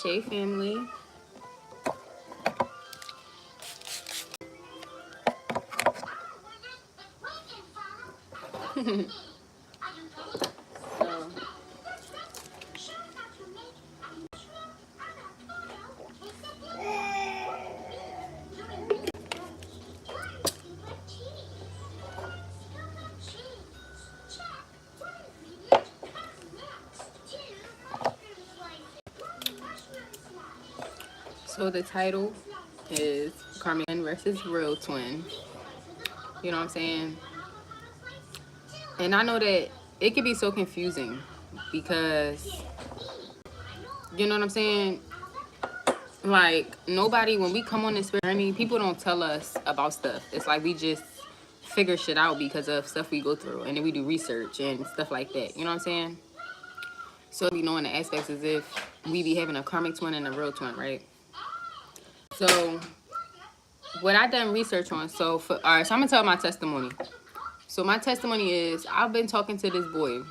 Shay family. So the title is Karmic versus Real Twin. You know what I'm saying? And I know that it can be so confusing because, you know what I'm saying? Like, nobody, when we come on this journey, people don't tell us about stuff. It's like we just figure shit out because of stuff we go through. And then we do research and stuff like that. You know what I'm saying? So we know in the aspects as if we be having a karmic twin and a real twin, right? So what I done research on, all right, so I'm gonna tell my testimony. So my testimony is I've been talking to this boy.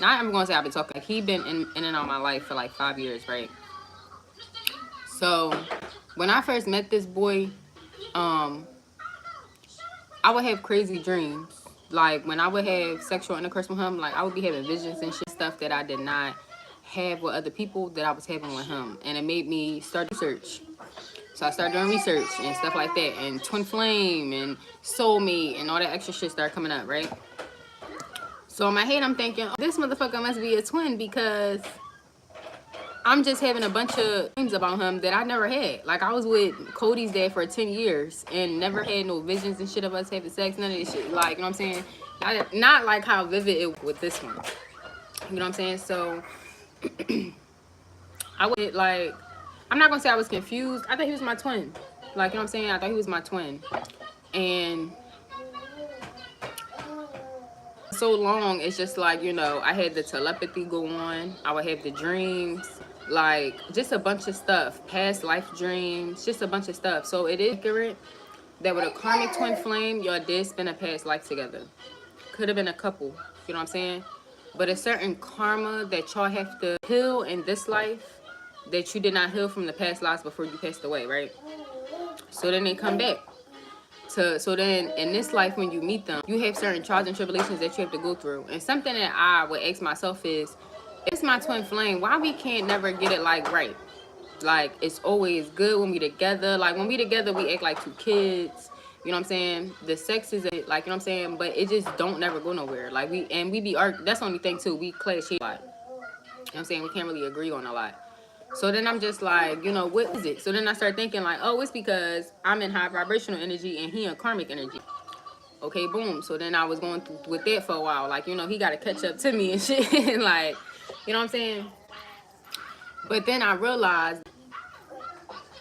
I'm gonna say I've been talking, like, he been in and out of my life for like 5 years, right? So when I first met this boy, I would have crazy dreams. Like when I would have sexual intercourse with him, like I would be having visions and shit, stuff that I did not have with other people that I was having with him. And it made me start research. So I started doing research and stuff like that, and twin flame and soulmate and all that extra shit started coming up, right? So in my head, I'm thinking, oh, this motherfucker must be a twin because I'm just having a bunch of dreams about him that I never had. Like, I was with Cody's dad for 10 years and never had no visions and shit of us having sex, none of this shit. Like, you know what I'm saying? Not like how vivid it was with this one. You know what I'm saying? So I would, like, I'm not gonna say I was confused. I thought he was my twin. Like, you know what I'm saying? I thought he was my twin. And so long, it's just like, you know, I had the telepathy go on. I would have the dreams, like just a bunch of stuff, past life dreams, just a bunch of stuff. So it is accurate that with a karmic twin flame, y'all did spend a past life together. Could have been a couple, you know what I'm saying? But a certain karma that y'all have to heal in this life that you did not heal from the past lives before you passed away, right? So then they come back. So then in this life, when you meet them, you have certain trials and tribulations that you have to go through. And something that I would ask myself is, it's my twin flame, why we can't never get it like right? Like, it's always good when we together. Like, when we together, we act like two kids. You know what I'm saying? The sex is, like, you know what I'm saying? But it just don't never go nowhere. Like, we be that's the only thing, too. We clash a lot. You know what I'm saying? We can't really agree on a lot. So then I'm just like, you know, what is it? So then I start thinking like, oh, it's because I'm in high vibrational energy and he in karmic energy. Okay, boom. So then I was going through with that for a while. Like, you know, he got to catch up to me and shit. Like, you know what I'm saying? But then I realized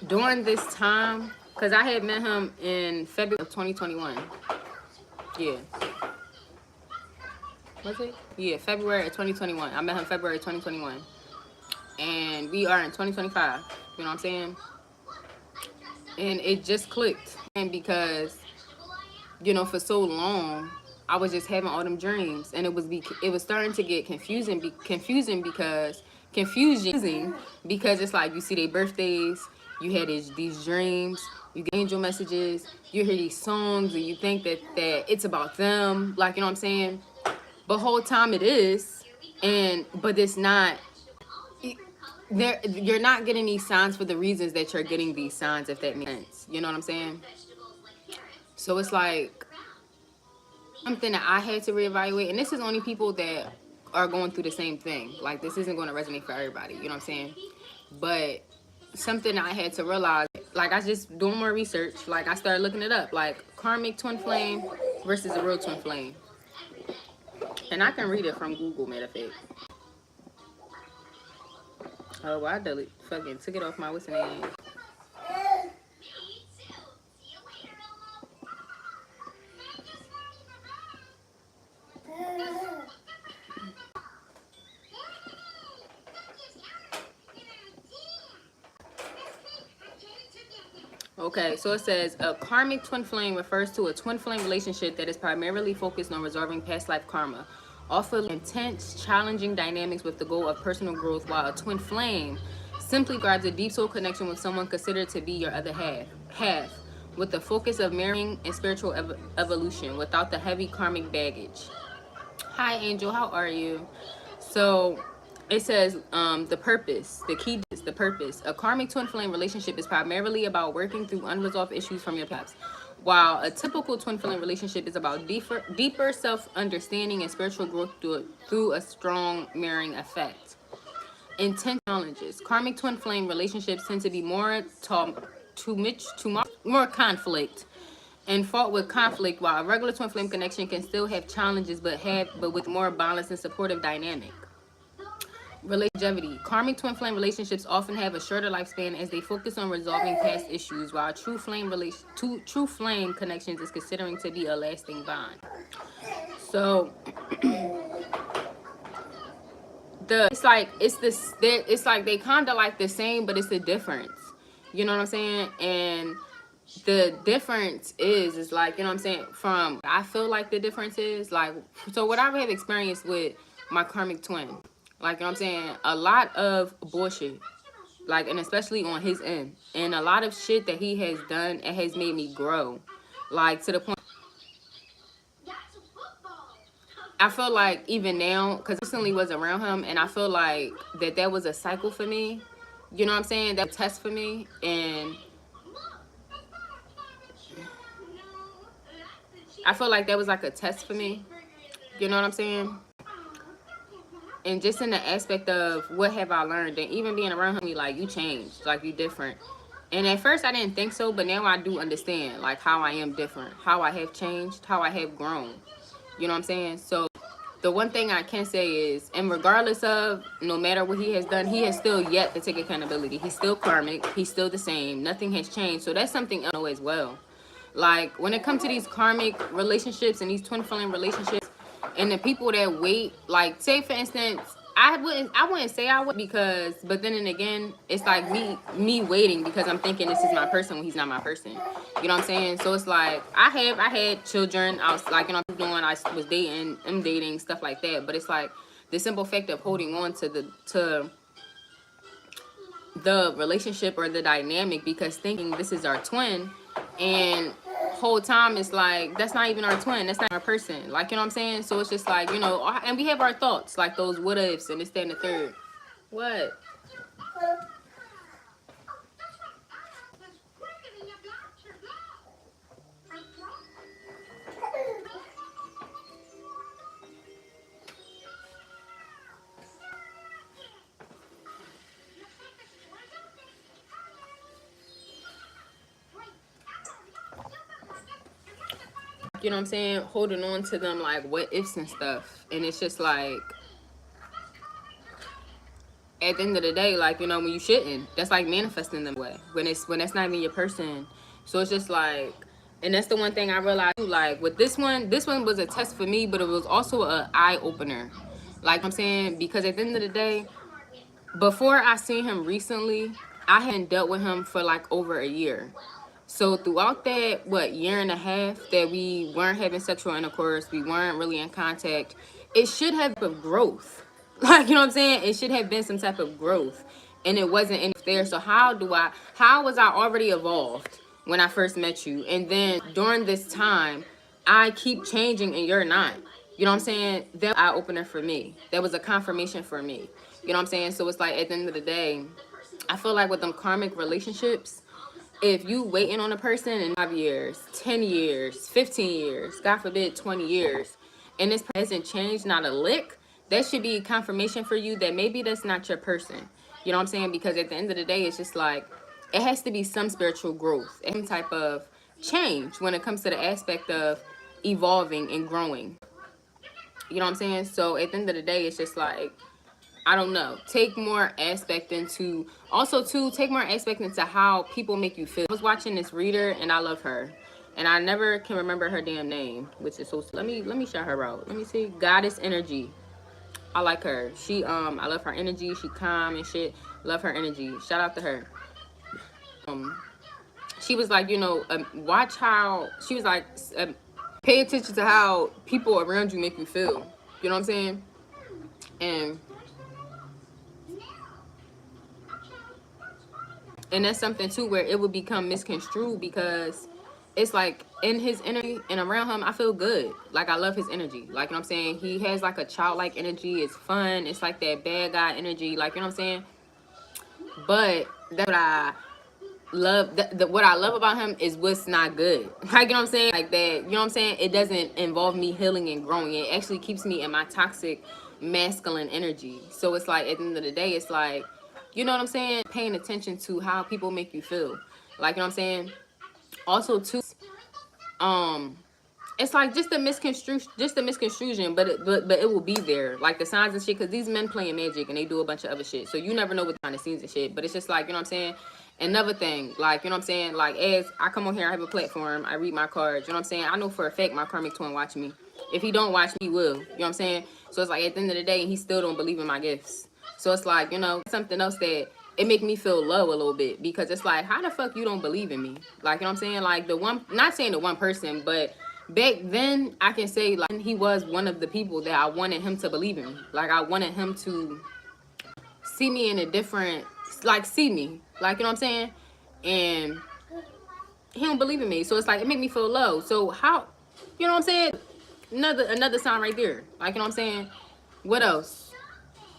during this time, because I had met him in February of 2021. Yeah. Was it? Yeah, February of 2021. I met him February 2021. And we are in 2025, you know what I'm saying? And it just clicked. And because, you know, for so long, I was just having all them dreams. And it was starting to get confusing because it's like you see their birthdays, you had these dreams, you get angel messages, you hear these songs, and you think that it's about them, like, you know what I'm saying? But whole time it is, but it's not. You're not getting these signs for the reasons that you're getting these signs, if that makes sense. You know what I'm saying? So it's like something that I had to reevaluate. And this is only people that are going through the same thing. Like, this isn't going to resonate for everybody. You know what I'm saying? But something I had to realize, like, I just doing more research. Like, I started looking it up. Like, karmic twin flame versus a real twin flame. And I can read it from Google, matter of fact. Oh, well, I fucking took it off my what's name. Okay, so it says a karmic twin flame refers to a twin flame relationship that is primarily focused on resolving past life karma, offering intense, challenging dynamics with the goal of personal growth, while a twin flame simply describes a deep soul connection with someone considered to be your other half, with the focus of marrying and spiritual evolution without the heavy karmic baggage. Hi, Angel. How are you? So it says the purpose, the key is the purpose. A karmic twin flame relationship is primarily about working through unresolved issues from your past, while a typical twin flame relationship is about deeper self-understanding and spiritual growth through a strong mirroring effect. Intense challenges. Karmic twin flame relationships tend to be more more conflict and fought with conflict, while a regular twin flame connection can still have challenges but with more balanced and supportive dynamic. Longevity. Karmic twin flame relationships often have a shorter lifespan as they focus on resolving past issues, while true flame connections is considering to be a lasting bond. So it's like they kind of like the same, but it's a difference. You know what I'm saying? And the difference is like, you know what I'm saying, from I feel like the difference is like, so what I have experienced with my karmic twin, like, you know what I'm saying, a lot of bullshit, like, and especially on his end, and a lot of shit that he has done, it has made me grow, like, to the point I feel like even now, because I recently was around him, and I feel like that was a cycle for me. You know what I'm saying? That was a test for me, and I feel like that was like a test for me. You know what I'm saying? And just in the aspect of what have I learned, and even being around him, like, you changed, like, you different. And at first I didn't think so, but now I do understand, like, how I am different, how I have changed, how I have grown. You know what I'm saying? So the one thing I can say is, and regardless of, no matter what he has done, he has still yet to take accountability. He's still karmic. He's still the same. Nothing has changed. So that's something I know as well. Like, when it comes to these karmic relationships and these twin flame relationships, and the people that wait, like, say for instance, I wouldn't say I would, because, but then and again, it's like me waiting because I'm thinking this is my person when he's not my person. You know what I'm saying? So it's like, I had children. I was like, you know, I was dating, I'm dating, stuff like that. But it's like the simple fact of holding on to the relationship or the dynamic, because thinking this is our twin, and whole time it's like, that's not even our twin, that's not our person, like, you know what I'm saying? So it's just like, you know, and we have our thoughts, like those what ifs and this, that, and the third. What? You know what I'm saying? Holding on to them, like, what ifs and stuff. And it's just like, at the end of the day, like, you know, when you shouldn't, that's like manifesting them way when that's not even your person. So it's just like, and that's the one thing I realized too, like with this one was a test for me, but it was also an eye opener, like I'm saying, because at the end of the day, before I seen him recently, I hadn't dealt with him for like over a year. So throughout that, year and a half that we weren't having sexual intercourse, we weren't really in contact, it should have been growth. Like, you know what I'm saying? It should have been some type of growth. And it wasn't any there. So how was I already evolved when I first met you? And then during this time, I keep changing and you're not. You know what I'm saying? That was an eye opener for me. That was a confirmation for me. You know what I'm saying? So it's like, at the end of the day, I feel like with them karmic relationships, if you waiting on a person in 5 years, 10 years, 15 years, God forbid 20 years, and this person hasn't changed not a lick, that should be a confirmation for you that maybe that's not your person. You know what I'm saying? Because at the end of the day, it's just like, it has to be some spiritual growth, some type of change when it comes to the aspect of evolving and growing. You know what I'm saying? So at the end of the day, it's just like, I don't know. Take more aspect into, also too, take more aspect into how people make you feel. I was watching this reader and I love her. And I never can remember her damn name, which is so, let me shout her out. Let me see. Goddess Energy. I like her. I love her energy. She calm and shit. Love her energy. Shout out to her. She was like, you know, watch how, she was like, pay attention to how people around you make you feel. You know what I'm saying? And And that's something too where it would become misconstrued because it's like in his energy and around him, I feel good. Like I love his energy. Like, you know what I'm saying? He has like a childlike energy. It's fun. It's like that bad guy energy. Like, you know what I'm saying? But that's what I love. What I love about him is what's not good. Like, you know what I'm saying? Like that, you know what I'm saying? It doesn't involve me healing and growing. It actually keeps me in my toxic masculine energy. So it's like at the end of the day, it's like, you know what I'm saying? Paying attention to how people make you feel. Like, you know what I'm saying? Also too, um it's like just a misconstruction, but but it will be there, like the signs and shit, because these men playing magic and they do a bunch of other shit, so you never know what behind the scenes and shit. But it's just like, you know what I'm saying? Another thing, like, you know what I'm saying, like as I come on here, I have a platform, I read my cards, you know what I'm saying? I know for a fact my karmic twin watch me. If he don't watch me, he will, you know what I'm saying? So it's like at the end of the day, he still don't believe in my gifts. So it's like, you know, something else that it make me feel low a little bit, because it's like, how the fuck you don't believe in me? Like, you know what I'm saying? Like the one, not saying the one person, but back then I can say like he was one of the people that I wanted him to believe in me. Like I wanted him to see me in a different, like see me, like, you know what I'm saying? And he don't believe in me, so it's like it made me feel low. So how, you know what I'm saying? Another sign right there. Like, you know what I'm saying? What else?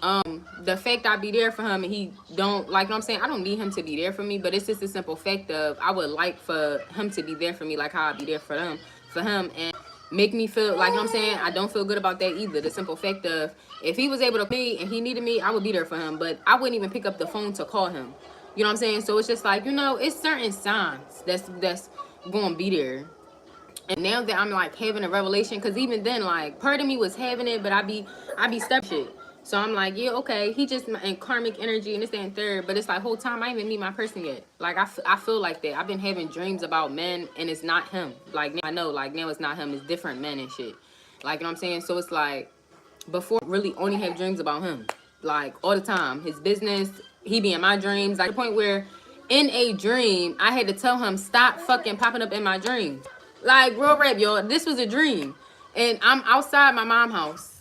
The fact I be there for him and he don't, like, you know what I'm saying? I don't need him to be there for me, but it's just a simple fact of I would like for him to be there for me, like how I be there for him, and make me feel like, you know what I'm saying? I don't feel good about that either. The simple fact of if he was able to pay and he needed me, I would be there for him, but I wouldn't even pick up the phone to call him. You know what I'm saying? So it's just like, you know, it's certain signs that's gonna be there. And now that I'm like having a revelation, because even then, like, part of me was having it, but I be stuck shit. So I'm like, yeah, okay, he just in karmic energy and this that, and third. But it's like whole time I ain't even meet my person yet. Like I feel like that. I've been having dreams about men and it's not him. Like now I know, like now it's not him. It's different men and shit. Like, you know what I'm saying? So it's like before really only have dreams about him. Like all the time. His business, he be in my dreams. Like the point where in a dream, I had to tell him stop fucking popping up in my dreams. Like real rap, y'all. This was a dream. And I'm outside my mom's house.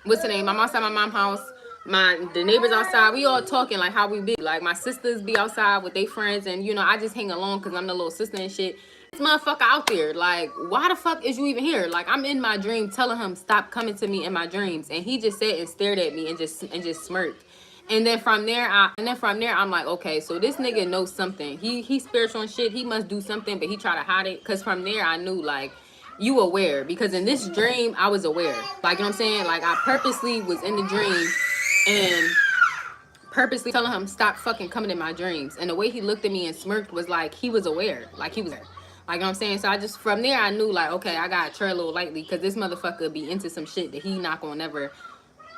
What's the name? I'm outside my mom's house. The neighbors outside. We all talking like how we be. Like my sisters be outside with their friends, and you know I just hang along because I'm the little sister and shit. This motherfucker out there, like, why the fuck is you even here? Like I'm in my dream telling him stop coming to me in my dreams, and he just sat and stared at me and just smirked. And then from there, I'm like, okay, so this nigga knows something. He spiritual and shit. He must do something, but he try to hide it. Cause from there, I knew like you aware, because in this dream I was aware. Like, you know what I'm saying? Like I purposely was in the dream and purposely telling him stop fucking coming in my dreams. And the way he looked at me and smirked was like he was aware. Like he was there. Like, you know what I'm saying? So I just, from there, I knew like, okay, I gotta tread a little lightly, because this motherfucker be into some shit that he not gonna never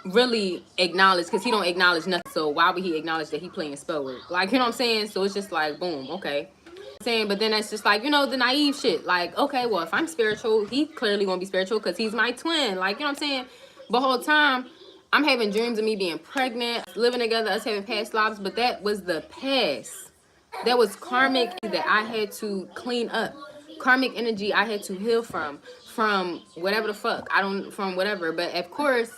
really acknowledge, because he don't acknowledge nothing. So why would he acknowledge that he playing spell work? Like, you know what I'm saying? So it's just like, boom, okay. Saying, but then that's just like, you know, the naive shit. Like, okay, well, if I'm spiritual, he clearly won't be spiritual because he's my twin. Like, you know what I'm saying? But whole time, I'm having dreams of me being pregnant, living together, us having past lives, but that was the past. That was karmic that I had to clean up. Karmic energy I had to heal from whatever the fuck. From whatever. But of course,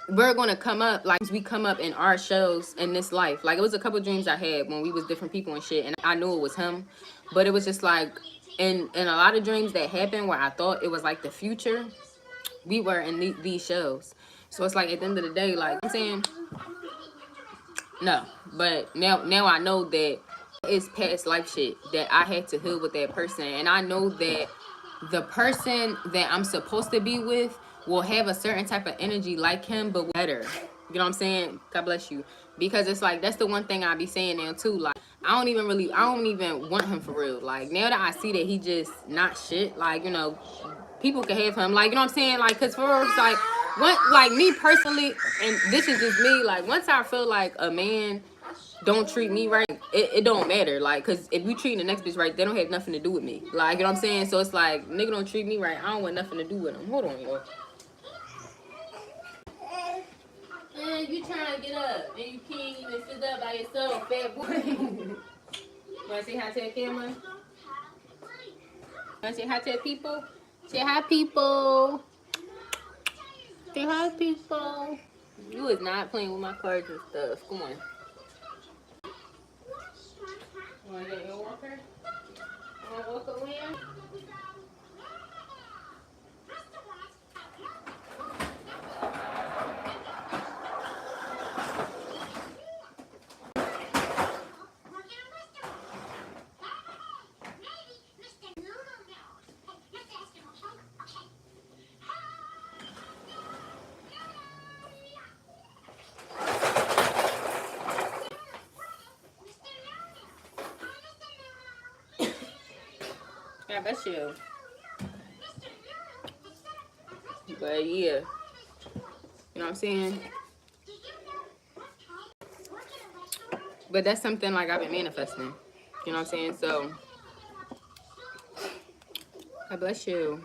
we're gonna come up like we come up in our shows in this life. Like it was a couple dreams I had when we was different people and shit, and I knew it was him, but it was just like in a lot of dreams that happened where I thought it was like the future, we were in these shows. So it's like at the end of the day, like I'm saying, no, but now I know that it's past life shit that I had to heal with that person, and I know that the person that I'm supposed to be with will have a certain type of energy like him, but better. You know what I'm saying? God bless you. Because it's like that's the one thing I be saying now too. Like I don't even want him for real. Like now that I see that he just not shit, like, you know, people can have him. Like, you know what I'm saying? Like, cause for real, it's like like me personally, and this is just me, like once I feel like a man don't treat me right, it don't matter. Like, cause if you treat the next bitch right, they don't have nothing to do with me. Like, you know what I'm saying? So it's like, nigga don't treat me right, I don't want nothing to do with him. Hold on, yo. Man, you trying to get up, and you can't even sit up by yourself, fat boy. Wanna say hi to the camera? Wanna say hi to the people? Say hi, people. Say hi, people. You is not playing with my cards and stuff. Come on. Want to get your walker? You want to walk away? Yeah, that's you. But yeah, you know what I'm saying? But that's something like I've been manifesting. You know what I'm saying? So, God bless you.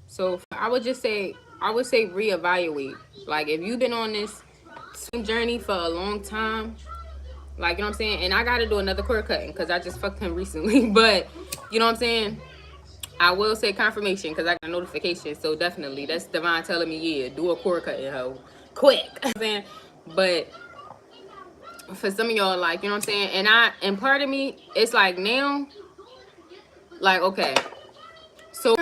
So I would say reevaluate. Like if you've been on this same journey for a long time, like you know what I'm saying, and I gotta do another cord cutting because I just fucked him recently. But you know what I'm saying? I will say confirmation because I got a notification. So definitely that's divine telling me, yeah, do a cord cutting, hoe. Quick. You know what I'm saying? But for some of y'all, like, you know what I'm saying? And part of me, it's like now, like, okay. So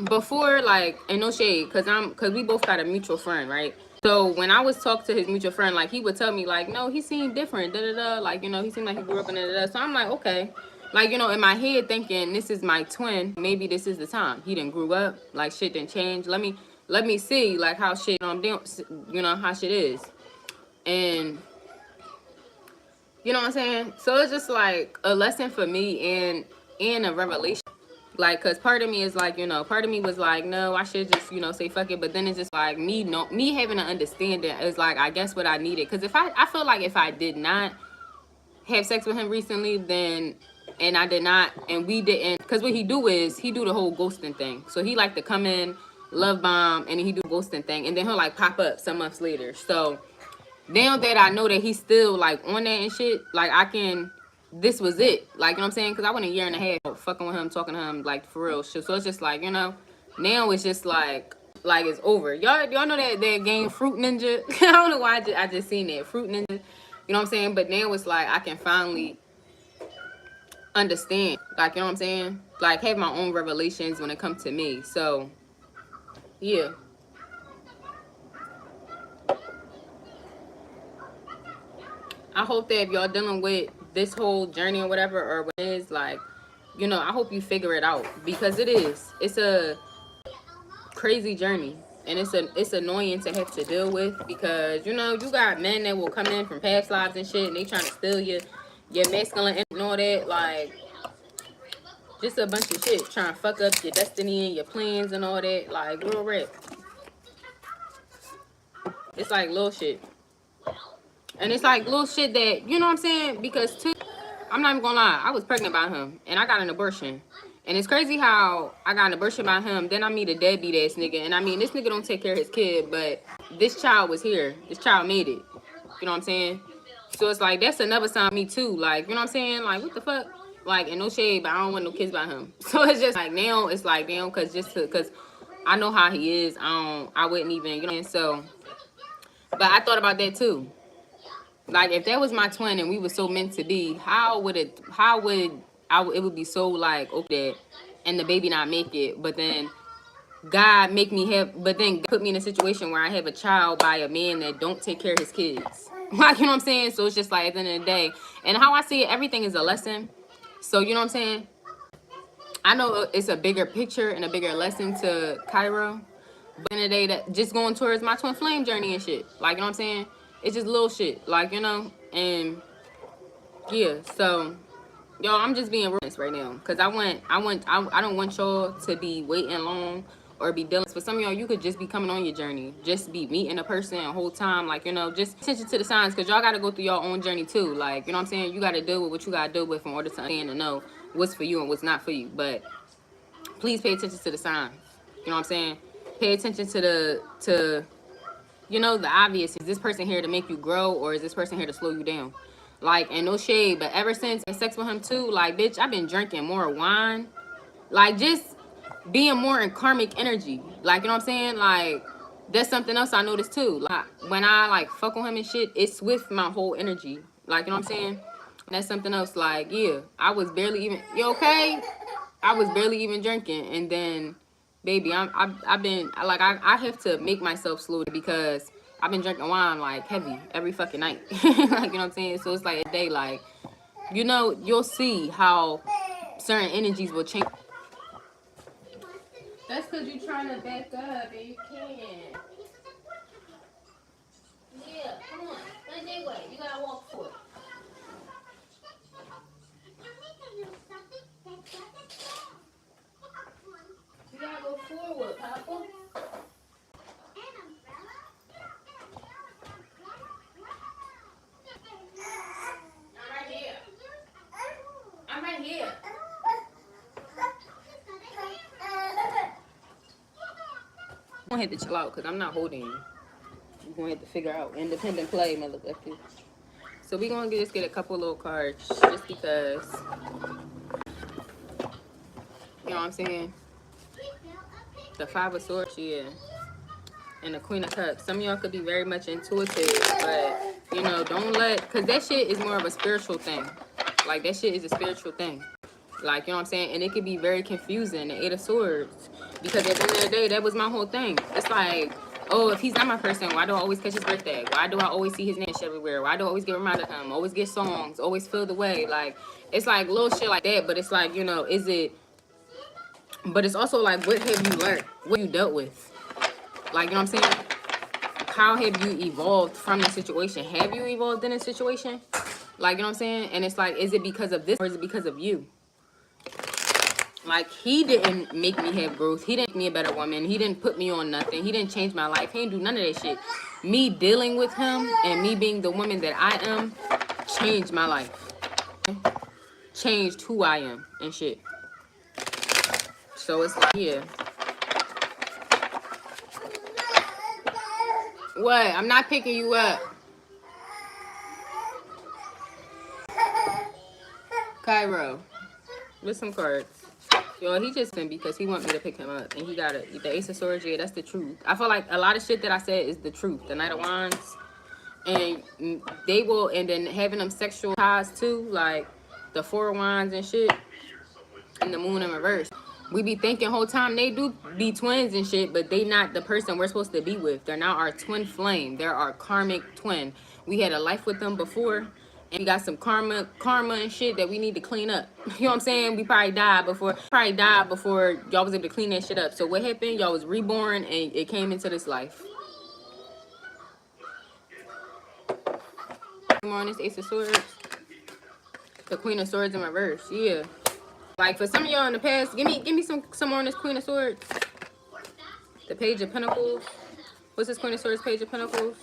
before, like, and no shade, cause we both got a mutual friend, right? So when I was talking to his mutual friend, like he would tell me, like, no, he seemed different, da da da. Like, you know, he seemed like he grew up in da da da. So I'm like, okay. Like, you know, in my head thinking this is my twin, maybe this is the time. He didn't grew up, like shit didn't change. Let me see like how shit you know, how shit is. And you know what I'm saying? So it's just like a lesson for me and a revelation. Like, cause part of me is like, you know, part of me was like, no, I should just, you know, say fuck it. But then it's just like me having to understand it is like, I guess what I needed. Cause I feel like if I did not have sex with him recently, then, and I did not, and we didn't, cause what he do is he do the whole ghosting thing. So he like to come in, love bomb, and then he do ghosting thing. And then he'll like pop up some months later. So now that I know that he's still like on that and shit, like this was it. Like, you know what I'm saying? Because I went a year and a half fucking with him, talking to him, like, for real shit. So it's just like, you know, now it's just like it's over. Y'all know that game Fruit Ninja? I don't know why I just seen that. Fruit Ninja. You know what I'm saying? But now it's like I can finally understand. Like, you know what I'm saying? Like, have my own revelations when it comes to me. So, yeah. I hope that if y'all dealing with this whole journey or whatever, or what it is, like, you know, I hope you figure it out. Because it's a crazy journey. And it's annoying to have to deal with because, you know, you got men that will come in from past lives and shit and they trying to steal your masculine and all that. Like, just a bunch of shit trying to fuck up your destiny and your plans and all that. Like, real rap. It's like little shit. And it's like little shit that, you know what I'm saying? Because I'm not even gonna lie, I was pregnant by him and I got an abortion. And it's crazy how I got an abortion by him, then I meet a deadbeat ass nigga. And I mean, this nigga don't take care of his kid, but this child was here. This child made it. You know what I'm saying? So it's like, that's another sign of me too. Like, you know what I'm saying? Like, what the fuck? Like, and no shade, but I don't want no kids by him. So it's just like, now it's like, damn, cause I know how he is. I wouldn't even, you know what I'm saying? So, but I thought about that too. Like, if that was my twin and we were so meant to be, it would be so like, okay, and the baby not make it, but then God put me in a situation where I have a child by a man that don't take care of his kids. Like, you know what I'm saying? So it's just like, at the end of the day, and how I see it, everything is a lesson. So, you know what I'm saying? I know it's a bigger picture and a bigger lesson to Cairo, but in the day that just going towards my twin flame journey and shit. Like, you know what I'm saying? It's just little shit, like, you know, and yeah. So, y'all, I'm just being real right now, cause I don't want y'all to be waiting long or be dealing. For some of y'all, you could just be coming on your journey, just be meeting a person the whole time, like, you know, just attention to the signs, cause y'all gotta go through your own journey too. Like, you know what I'm saying? You gotta deal with what you gotta deal with in order to understand and know what's for you and what's not for you. But please pay attention to the signs. You know what I'm saying? Pay attention to you know, the obvious. Is this person here to make you grow, or is this person here to slow you down? Like, and no shade, but ever since I had sex with him too, like, bitch, I've been drinking more wine. Like, just being more in karmic energy. Like, you know what I'm saying? Like, that's something else I noticed too. Like, when I, like, fuck with him and shit, it swifts my whole energy. Like, you know what I'm saying? And that's something else. Like, yeah, I was barely even, you okay? I was barely even drinking. And then, baby, I've been, like, I have to make myself slow because I've been drinking wine, like, heavy every fucking night. Like, you know what I'm saying? So it's like a day, like, you know, you'll see how certain energies will change. That's because you're trying to back up and you can't. Yeah, come on. Run that way. You gotta walk forward. You gotta go forward, Papa. I'm right here. I'm right here. I'm gonna have to chill out because I'm not holding you. You're gonna have to figure out independent play, motherfucker. So we're gonna just get a couple little cards just because, you know what I'm saying? The Five of Swords, yeah. And the Queen of Cups. Some of y'all could be very much intuitive, but, you know, don't let, because that shit is more of a spiritual thing. Like, that shit is a spiritual thing. Like, you know what I'm saying? And it could be very confusing, the Eight of Swords. Because at the end of the day, that was my whole thing. It's like, oh, if he's not my person, why do I always catch his birthday? Why do I always see his name everywhere? Why do I always get reminded of him? Always get songs, always feel the way. Like, it's like little shit like that, but it's like, you know, is it... But it's also like, what have you learned? What you dealt with? Like, you know what I'm saying? How have you evolved from the situation? Have you evolved in a situation? Like, you know what I'm saying? And it's like, is it because of this or is it because of you? Like, he didn't make me have growth. He didn't make me a better woman. He didn't put me on nothing. He didn't change my life. He didn't do none of that shit. Me dealing with him and me being the woman that I am changed my life. Changed who I am and shit. So it's like, yeah. What? I'm not picking you up. Cairo. With some cards. Yo, he just been because he want me to pick him up. And he got it. The Ace of Swords, yeah, that's the truth. I feel like a lot of shit that I said is the truth. The Knight of Wands. And they will, and then having them sexual ties too. Like the Four of Wands and shit. And the Moon in reverse. We be thinking whole time they do be twins and shit, but they not the person we're supposed to be with. They're not our twin flame. They're our karmic twin. We had a life with them before, and we got some karma and shit that we need to clean up. You know what I'm saying? We probably died before y'all was able to clean that shit up. So what happened? Y'all was reborn, and it came into this life. More on this Ace of Swords. The Queen of Swords in reverse. Yeah. Like, for some of y'all in the past, give me some more on this Queen of Swords. The Page of Pentacles. What's this Queen of Swords, Page of Pentacles?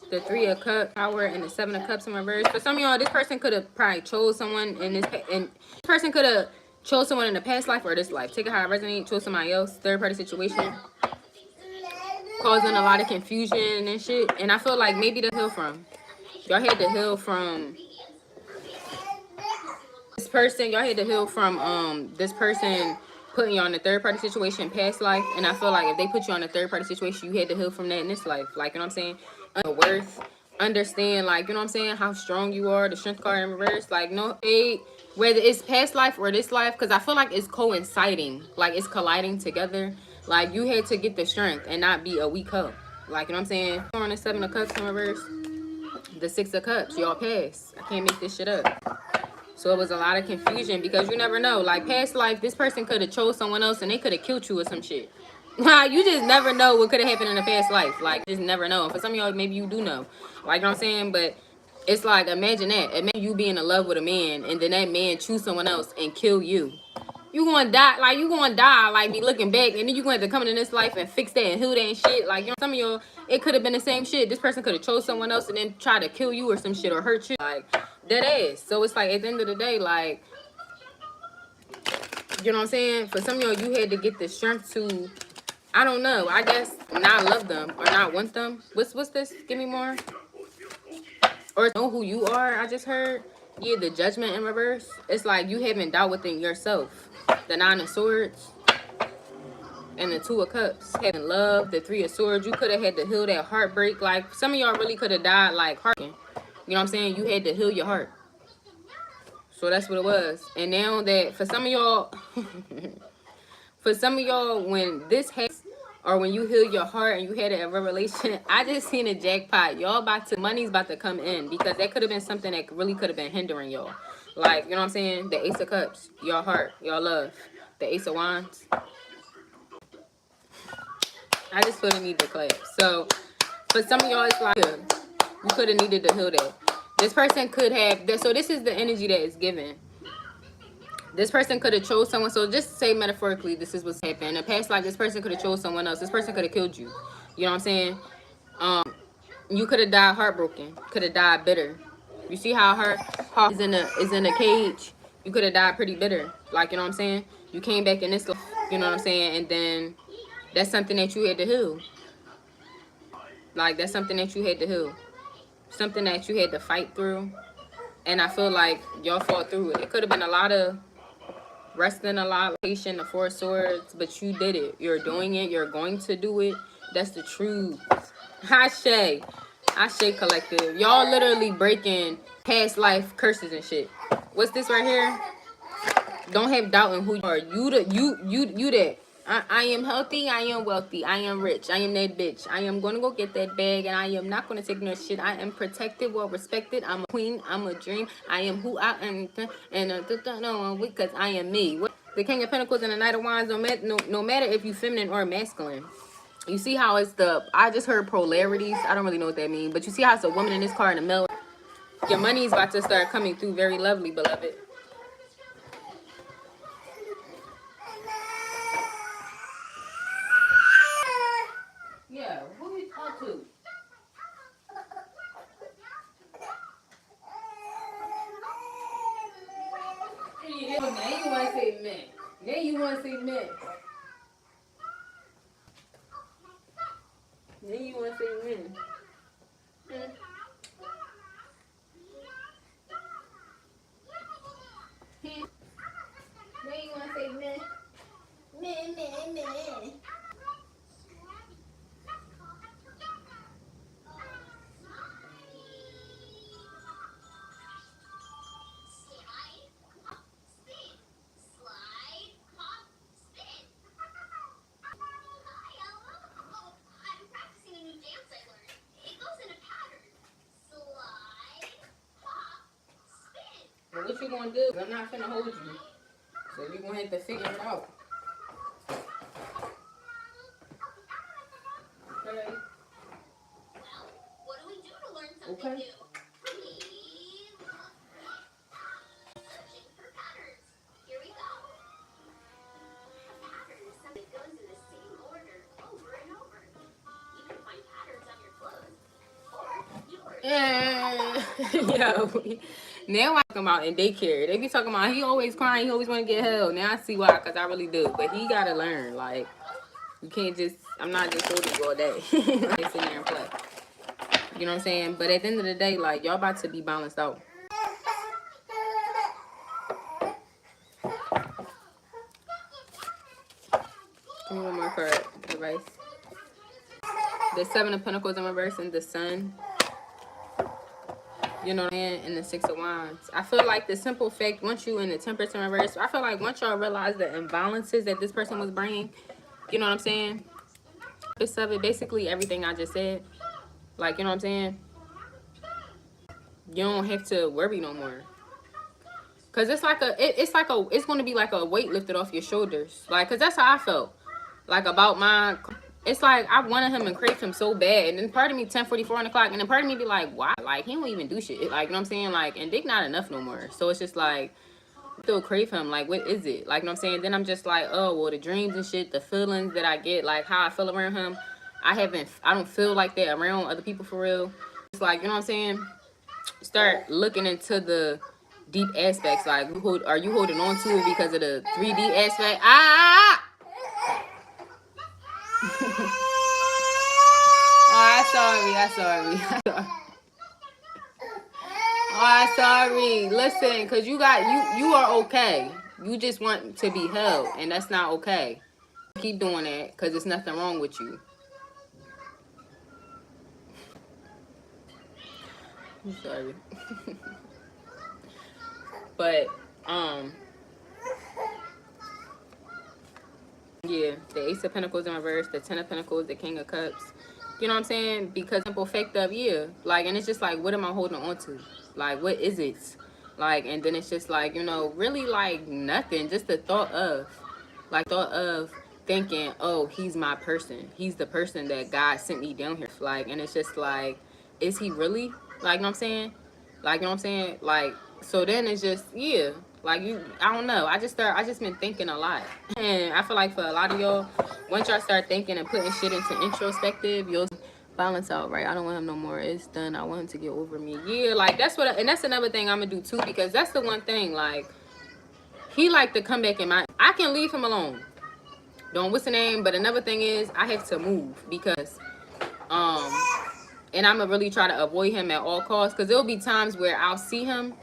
The Three of Cups, Power, and the Seven of Cups in reverse. For some of y'all, this person could have probably chose someone in this, and this person could have chose someone in the past life or this life. Take it how it resonates. Chose somebody else. Third party situation. Causing a lot of confusion and shit. And I feel like maybe to heal from. Y'all had to heal from this person. Y'all had to heal from this person putting you on a third party situation past life. And I feel like if they put you on a third party situation, you had to heal from that in this life. Like, you know what I'm saying? Worth, understand, like, you know what I'm saying, how strong you are. The Strength card in reverse, like, no hate, whether it's past life or this life, because I feel like it's coinciding, like it's colliding together. Like, you had to get the strength and not be a weak hoe. Like, you know what I'm saying? On the Seven of Cups in reverse, the Six of Cups, y'all passed. I can't make this shit up. So it was a lot of confusion because you never know. Like, past life, this person could have chose someone else and they could have killed you or some shit. You just never know what could have happened in a past life. Like, just never know. And for some of y'all, maybe you do know. Like, you know what I'm saying? But it's like, imagine that. Imagine you being in love with a man and then that man choose someone else and kill you. You gonna die. Like, you gonna die. Like, be looking back. And then you going to come into this life and fix that and heal that and shit. Like, you know, some of y'all, it could have been the same shit. This person could have chose someone else and then try to kill you or some shit or hurt you. Like, that ass. So it's like, at the end of the day, like, you know what I'm saying? For some of y'all, you had to get the strength to, I don't know, I guess not love them or not want them. What's this? Give me more. Or know who you are, I just heard. Yeah, the Judgment in reverse. It's like you haven't doubt within yourself. The Nine of Swords. And the Two of Cups. Having love, the Three of Swords. You could have had to heal that heartbreak. Like, some of y'all really could have died like heartbreaking. You know what I'm saying? You had to heal your heart. So that's what it was. And now that for some of y'all, when this happens, or when you heal your heart and you had a revelation, I just seen a jackpot. Y'all money's about to come in, because that could have been something that really could have been hindering y'all. Like, you know what I'm saying? The Ace of Cups, your heart, your love. The Ace of Wands. I just feel the need to clap. So for some of y'all, it's like, you could have needed to heal that. This person could have, so this is the energy that is given. This person could have chose someone. So just say metaphorically, this is what's happened. In the past life, this person could have chose someone else. This person could have killed you. You know what I'm saying? You could have died heartbroken. Could have died bitter. You see how her heart is in a cage? You could have died pretty bitter. Like, you know what I'm saying? You came back in this life, you know what I'm saying? And then that's something that you had to heal. Like, that's something that you had to heal. Something that you had to fight through. And I feel like y'all fought through it. It could have been a lot of wrestling, a lot of patient, the Four of Swords, but you did it. You're doing it. You're going to do it. That's the truth. Ashe. Ashe collective. Y'all literally breaking past life curses and shit. What's this right here? Don't have doubt in who you are. You that. I am healthy, I am wealthy, I am rich, I am that bitch. I am gonna go get that bag, and I am not gonna take no shit. I am protected, well respected. I'm a queen, I'm a dream. I am who I am, and no, because I am me. The King of Pentacles and the Knight of Wands, no matter if you feminine or masculine. You see how it's I just heard polarities. I don't really know what that means, but you see how it's a woman in this car in the middle. Your money is about to start coming through very lovely, beloved. Yeah, who you talk to? Yeah, now you want to say men. Now you want to say men. Now you want to say men. Now you want to say men. Men. Well, what you gonna do? I'm not finna hold you. So you're gonna have to figure it out. Okay. Well, what do we do to learn something new? Searching for patterns. Here we go. A pattern is something that goes in the same order over and over. You can find patterns on your clothes or yours. Yo. Now I talking about in daycare. They be talking about he always crying, he always want to get held. Now I see why, because I really do. But he got to learn. Like, you can't just, I'm not just holding you all day. Like, sit there and play. You know what I'm saying? But at the end of the day, like, y'all about to be balanced out. Give me one more card, advice. The Seven of Pentacles in reverse and the Sun. You know what I'm saying? And the Six of Wands. I feel like the simple fact, once you in the Temperance in reverse, I feel like once y'all realize the imbalances that this person was bringing, you know what I'm saying? It's of it, basically everything I just said. Like, you know what I'm saying? You don't have to worry no more. Cause it's like it's gonna be like a weight lifted off your shoulders. Like, cause that's how I felt. Like about my, it's like I wanted him and craved him so bad, and then part of me 10:44 on the clock, and then part of me be like, why? Like, he don't even do shit. Like, you know what I'm saying? Like, and dick not enough no more. So it's just like, still crave him. Like, what is it? Like, you know what I'm saying? Then I'm just like, oh well, the dreams and shit, the feelings that I get, like how I feel around him, I don't feel like that around other people for real. It's like, you know what I'm saying? Start looking into the deep aspects. Like, are you holding on to it because of the 3D aspect? Oh, I'm sorry. Oh, I'm sorry. Listen, because you are okay. You just want to be held, and that's not okay. Keep doing that because there's nothing wrong with you. I'm sorry. But yeah, the Ace of Pentacles in reverse, the Ten of Pentacles, the King of Cups. You know what I'm saying? Because simple fact of, yeah, like, and it's just like, what am I holding on to? Like, what is it? Like, and then it's just like, you know, really like nothing. Just the thought of thinking, oh, he's my person. He's the person that God sent me down here. Like, and it's just like, is he really? Like, you know what I'm saying? Like, you know what I'm saying? Like, so then it's just, yeah. Like, I don't know. I just been thinking a lot. And I feel like for a lot of y'all, once y'all start thinking and putting shit into introspective, you'll balance out, right? I don't want him no more. It's done. I want him to get over me. Yeah, like, that's what, and that's another thing I'm gonna do too, because that's the one thing, like, he like to come back in I can leave him alone. Don't what's the name? But another thing is, I have to move because, and I'm gonna really try to avoid him at all costs, because there'll be times where I'll see him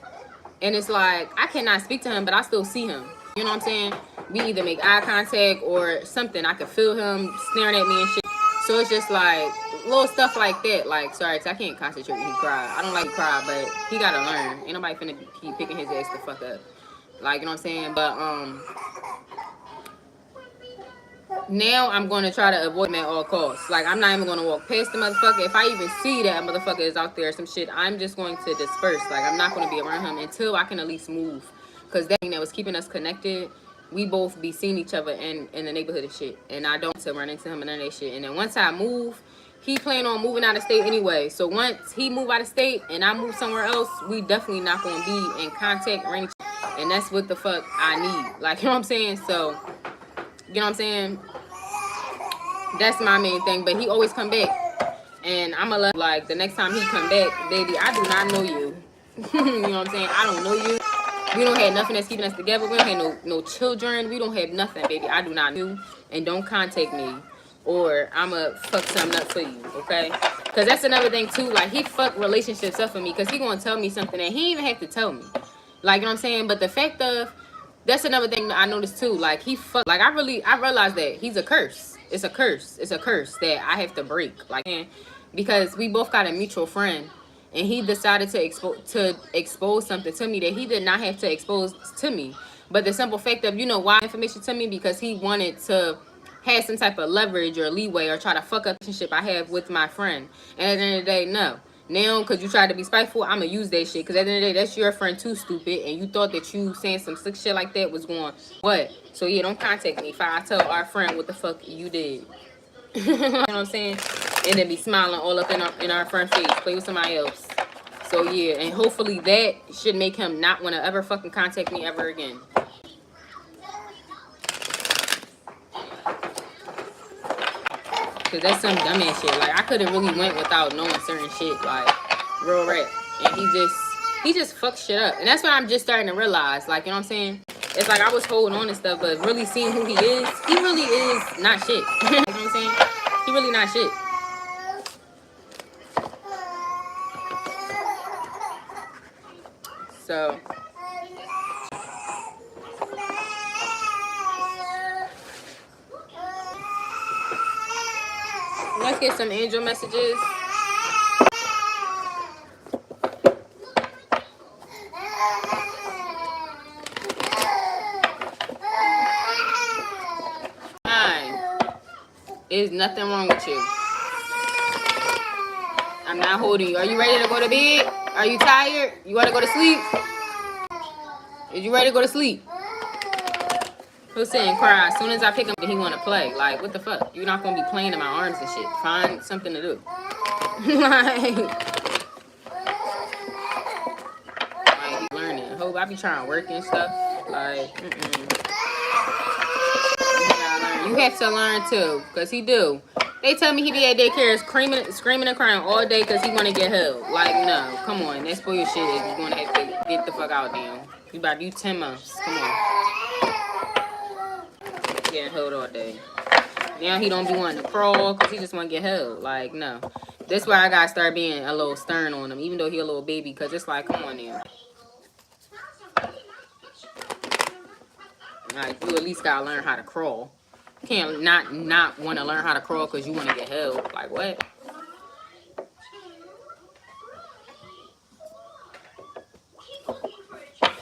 and it's like I cannot speak to him, but I still see him. You know what I'm saying? We either make eye contact or something. I can feel him staring at me and shit. So it's just like little stuff like that. Like, sorry, I can't concentrate when he cry. I don't like to cry, but he gotta learn. Ain't nobody finna keep picking his ass the fuck up. Like, you know what I'm saying? But now I'm going to try to avoid him at all costs. Like, I'm not even going to walk past the motherfucker. If I even see that motherfucker is out there or some shit, I'm just going to disperse. Like, I'm not going to be around him until I can at least move. Because that thing that was keeping us connected, we both be seeing each other in the neighborhood and shit. And I don't to run into him and none of that shit. And then once I move, he plan on moving out of state anyway. So once he move out of state and I move somewhere else, we definitely not going to be in contact or anything. And that's what the fuck I need. Like, you know what I'm saying? So, you know what I'm saying? That's my main thing. But he always come back, and I'ma love, like, the next time he come back, baby, I do not know you. You know what I'm saying? I don't know you. We don't have nothing that's keeping us together. We don't have no children. We don't have nothing, baby. I do not know you, and don't contact me, or I'ma fuck something up for you, okay? Because that's another thing too. Like, he fuck relationships up for me because he gonna tell me something that he even have to tell me. Like, you know what I'm saying? But the fact of, that's another thing that I noticed too. Like, he fuck, like, I realized that he's a curse. It's a curse. It's a curse that I have to break. Like, because we both got a mutual friend, and he decided to expose something to me that he did not have to expose to me. But the simple fact of, you know why information to me, because he wanted to have some type of leverage or leeway or try to fuck up the relationship I have with my friend. And at the end of the day, no. Now, because you tried to be spiteful, I'm going to use that shit. Because at the end of the day, that's your friend too, stupid. And you thought that you saying some slick shit like that was going, what? So, yeah, don't contact me if I tell our friend what the fuck you did. You know what I'm saying? And then be smiling all up in our front face. Play with somebody else. So, yeah. And hopefully that should make him not want to ever fucking contact me ever again. Cause that's some dumb ass shit. Like, I could have really went without knowing certain shit, like, real rap. And he just fucks shit up. And that's what I'm just starting to realize. Like, you know what I'm saying? It's like I was holding on and stuff, but really seeing who he really is not shit. You know what I'm saying? He really not shit. So let's get some angel messages. There's nothing wrong with you. I'm not holding you. Are you ready to go to bed? Are you tired? You want to go to sleep? Is you ready to go to sleep? He'll sit and cry. As soon as I pick him, he want to play. Like, what the fuck? You're not going to be playing in my arms and shit. Find something to do. Like, he's learning. I hope I be trying to work and stuff. Like, you have to learn too, because he do. They tell me he be at daycare screaming and crying all day because he want to get held. Like, no, come on. That's bullshit. You're going to have to get the fuck out now. You about to do 10 months. Come on. Getting held all day. Now he don't be wanting to crawl because he just want to get held. Like, no. That's why I got to start being a little stern on him, even though he a little baby, because it's like, come on now. Like, you at least got to learn how to crawl. You can't not want to learn how to crawl because you want to get held. Like, what?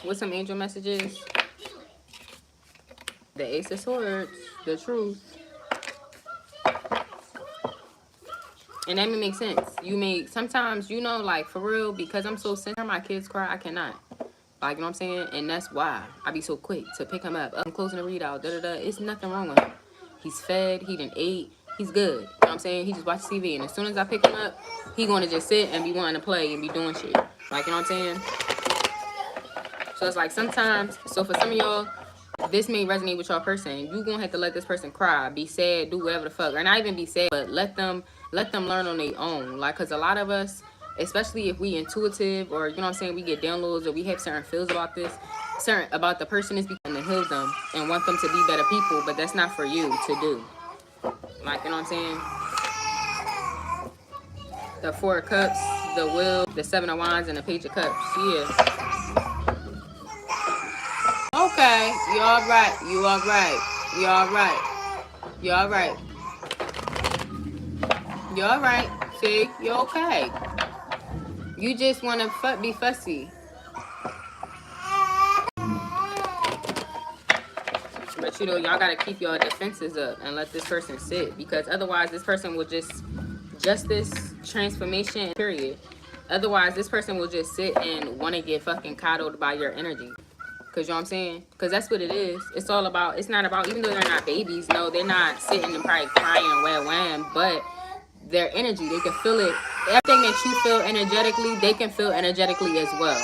What's some angel messages? The Ace of Swords. The truth. And that may make sense. You may, sometimes, you know, like, for real, because I'm so sensitive, my kids cry, I cannot. Like, you know what I'm saying? And that's why I be so quick to pick him up. I'm closing the readout, da-da-da. It's nothing wrong with him. He's fed, he done ate, he's good. You know what I'm saying? He just watches TV. And as soon as I pick him up, he gonna just sit and be wanting to play and be doing shit. Like, you know what I'm saying? So it's like sometimes, so for some of y'all, this may resonate with your person. You gonna have to let this person cry, be sad, do whatever the fuck, or not even be sad, but let them learn on their own. Like, cause a lot of us, especially if we intuitive, or you know what I'm saying, we get downloads, or we have certain feels about this, certain about the person is becoming to heal them and want them to be better people, but that's not for you to do. Like, you know what I'm saying? The Four of Cups, the Will, the Seven of Wands, and the Page of Cups. Yeah. Okay, you all right. You all right. You all right. You all right. You all right. See, you okay. You just want to be fussy. But you know, y'all gotta keep your defenses up and let this person sit, because otherwise this person will just justice, transformation, period. Otherwise this person will just sit and want to get fucking coddled by your energy. Cause you know what I'm saying? Cause that's what it is. It's all about, it's not about, even though they're not babies, no, they're not sitting and probably crying and wham, but their energy, they can feel it. Everything that you feel energetically, they can feel energetically as well.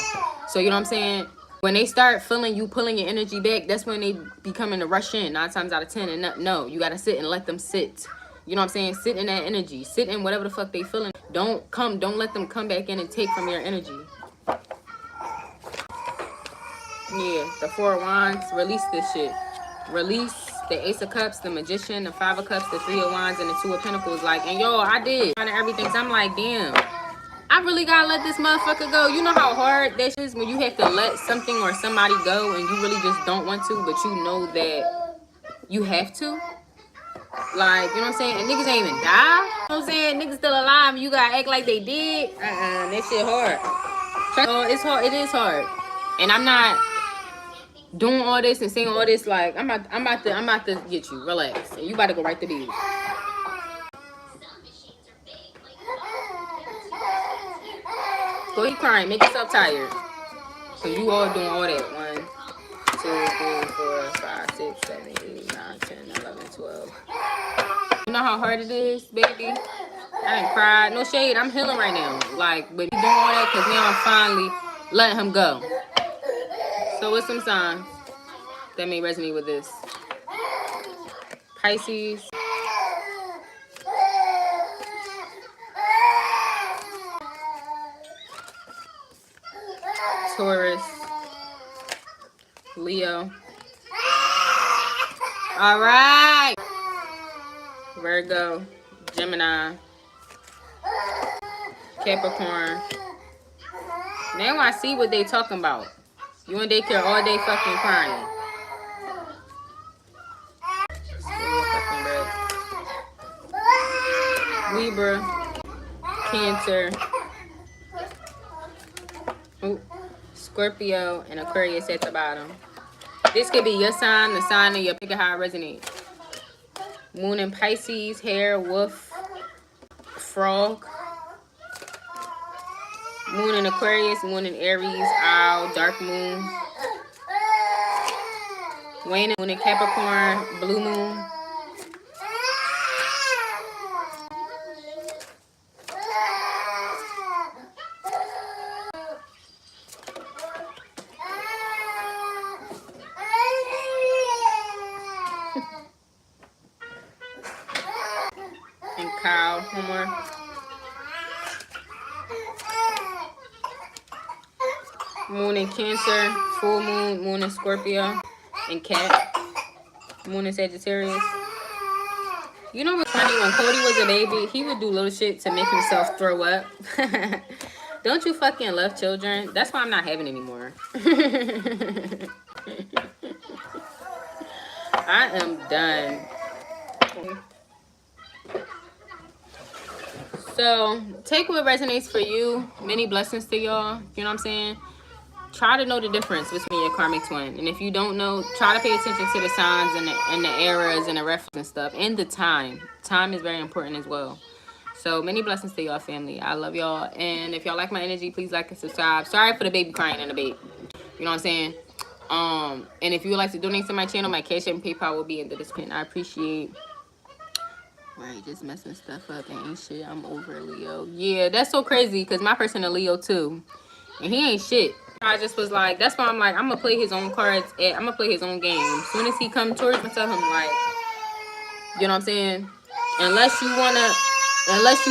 So you know what I'm saying? When they start feeling you pulling your energy back, that's when they becoming to rush in 9 times out of 10. And no, you gotta sit and let them sit. You know what I'm saying? Sit in that energy. Sit in whatever the fuck they feeling. Don't let them come back in and take from your energy. Yeah, the Four of Wands, release this shit. Release the Ace of Cups, the Magician, the Five of Cups, the Three of Wands, and the Two of Pentacles. Like, and yo, I did kind of everything. So I'm like, damn, I really gotta let this motherfucker go. You know how hard that is when you have to let something or somebody go and you really just don't want to, but you know that you have to. Like, you know what I'm saying? And niggas ain't even die. You know what I'm saying? Niggas still alive and you gotta act like they did. That shit hard. Oh, it's hard. It is hard. And I'm not doing all this and saying all this, like, I'm about to get you. Relax. And you about to go right to bed. Go ahead crying. Make yourself tired. So you all doing all that. 1, 2, 3, 4, 5, 6, 7, 8, 9, 10, 11, 12. You know how hard it is, baby? I didn't cry. No shade. I'm healing right now. Like, but you doing all that because now I'm finally letting him go. So what's some signs that may resonate with this? Pisces. Taurus. Leo. All right. Virgo. Gemini. Capricorn. Now I see what they talking about. You in daycare all day fucking crying. Libra. Cancer. Ooh. Scorpio and Aquarius at the bottom. This could be your sign, the sign of your pick how it resonates. Moon in Pisces, hare, wolf, frog. Moon in Aquarius, moon in Aries, owl, dark moon. Waning, moon in Capricorn, blue moon. And cow, one more. Moon in Cancer, full moon, moon in Scorpio, and cat. Moon in Sagittarius. You know what's funny? When Cody was a baby, he would do little shit to make himself throw up. Don't you fucking love children? That's why I'm not having anymore. I am done. So, take what resonates for you. Many blessings to y'all. You know what I'm saying? try to know the difference between your karmic twin. And if you don't know, try to pay attention to the signs and the eras and the reference and stuff. And the time. Time is very important as well. So many blessings to y'all, family. I love y'all. And if y'all like my energy, please like and subscribe. Sorry for the baby crying in the bed. You know what I'm saying? And if you would like to donate to my channel, my Cash App and PayPal will be in the description. I appreciate. Right, just messing stuff up and ain't shit. I'm over Leo. Yeah, that's so crazy because my person a Leo too. And he ain't shit. I just was like, that's why I'm like, I'm gonna play his own cards. I'm gonna play his own game. As soon as he come towards me, tell him like, you know what I'm saying? Unless you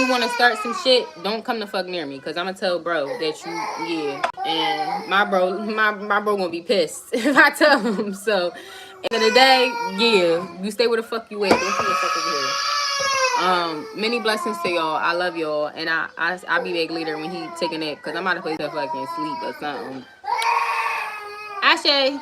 wanna start some shit, don't come the fuck near me. Cause I'm gonna tell bro that you, yeah. And my bro gonna be pissed if I tell him. So, end of the day, yeah, you stay where the fuck you at. Don't come the fuck over here. Many blessings to y'all. I love y'all, and I'll be back later when he taking it, cause I'm about to play stuff like in sleep or something. Ashe.